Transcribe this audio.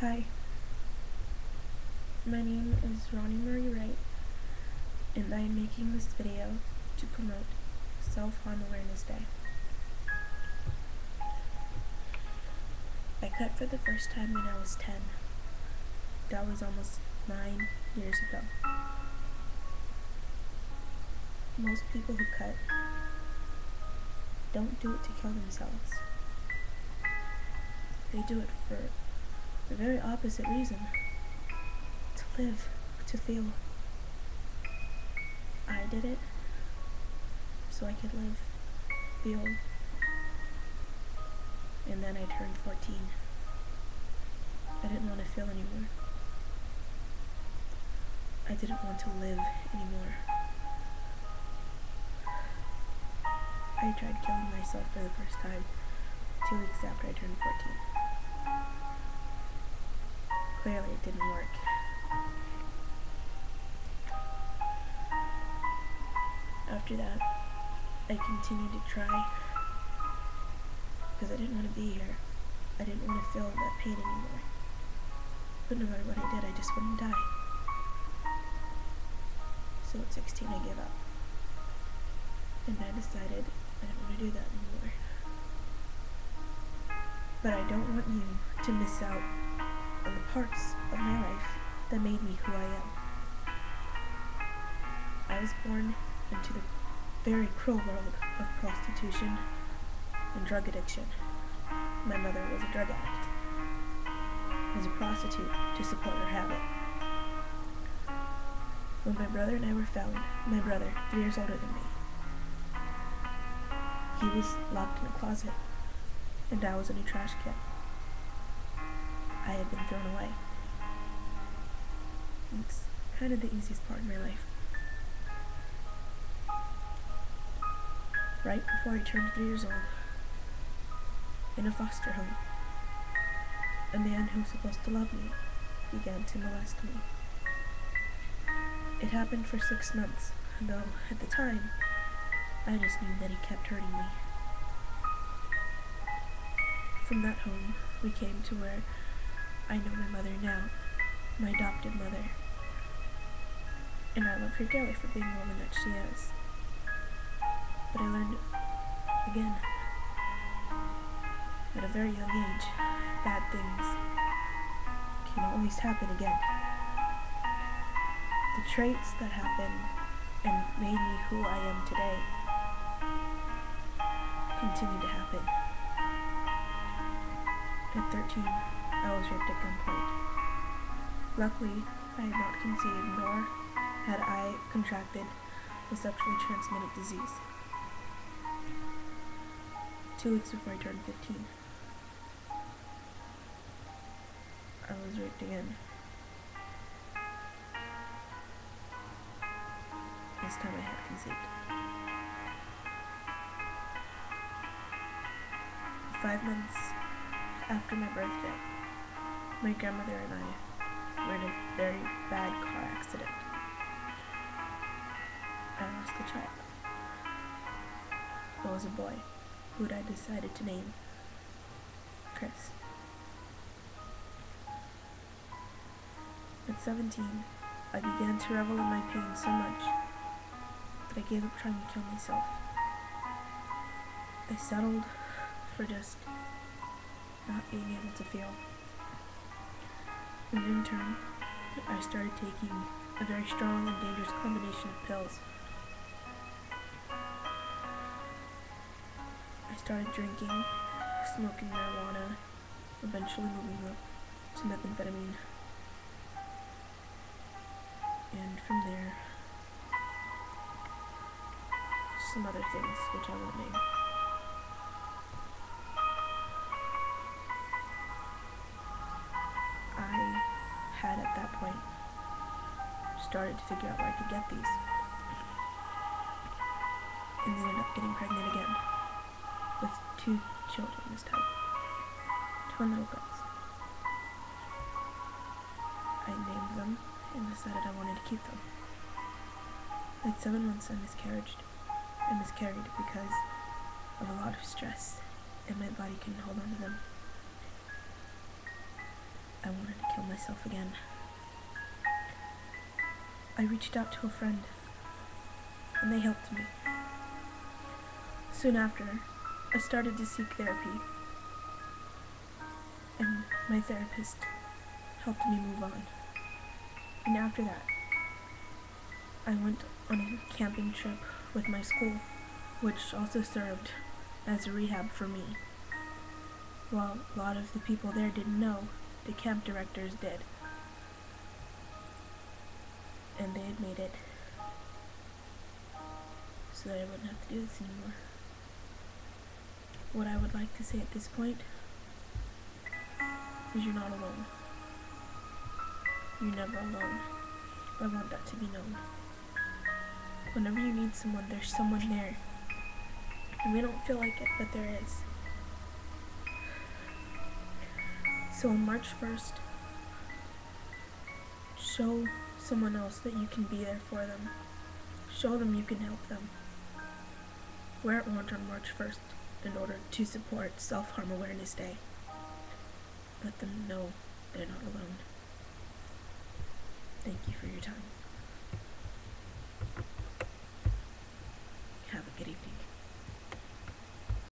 Hi, my name is Ronnie Marie Wright, and I am making this video to promote Self-Harm Awareness Day. I cut for the first time when I was 10. That was almost 9 years ago. Most people who cut don't do it to kill themselves. They do it for the very opposite reason. To live, to feel. I did it so I could live, feel, and then I turned 14. I didn't want to feel anymore. I didn't want to live anymore. I tried killing myself for the first time 2 weeks after I turned 14. Clearly it didn't work. After that, I continued to try because I didn't want to be here. I didn't want to feel that pain anymore. But no matter what I did, I just wouldn't die. So at 16, I gave up. And I decided I didn't want to do that anymore. But I don't want you to miss out on the parts of my life that made me who I am. I was born into the very cruel world of prostitution and drug addiction. My mother was a drug addict. Was a prostitute to support her habit. When my brother and I were found, my brother, 3 years older than me, he was locked in a closet, and I was in a trash can. I had been thrown away. It's kind of the easiest part in my life. Right before I turned 3 years old, in a foster home, a man who was supposed to love me began to molest me. It happened for 6 months, though at the time, I just knew that he kept hurting me. From that home, we came to where I know my mother now, my adopted mother. And I love her dearly for being the woman that she is. But I learned, again, at a very young age, bad things can always happen again. The traits that happened and made me who I am today continue to happen. At 13, I was raped at gunpoint. Luckily, I had not conceived, nor had I contracted a sexually transmitted disease. 2 weeks before I turned 15, I was raped again. This time I had conceived. 5 months after my birthday, my grandmother and I were in a very bad car accident. I lost a child. It was a boy who I decided to name Chris. At 17, I began to revel in my pain so much that I gave up trying to kill myself. I settled for just not being able to feel. And in turn, I started taking a very strong and dangerous combination of pills. I started drinking, smoking marijuana, eventually moving up to methamphetamine. And from there, some other things which I won't name. I had at that point started to figure out where I could get these, and ended up getting pregnant again with 2 children this time, twin little girls. I named them and decided I wanted to keep them. At 7 months I miscarried because of a lot of stress, and my body couldn't hold on to them. I wanted to kill myself again. I reached out to a friend, and they helped me. Soon after, I started to seek therapy, and my therapist helped me move on. And after that, I went on a camping trip with my school, which also served as a rehab for me. While a lot of the people there didn't know, the camp directors did. And they had made it so that I wouldn't have to do this anymore. What I would like to say at this point is you're not alone. You're never alone. I want that to be known. Whenever you need someone, there's someone there. And we don't feel like it, but there is. So on March 1st, show someone else that you can be there for them. Show them you can help them. Wear orange on March 1st in order to support Self-Harm Awareness Day. Let them know they're not alone. Thank you for your time.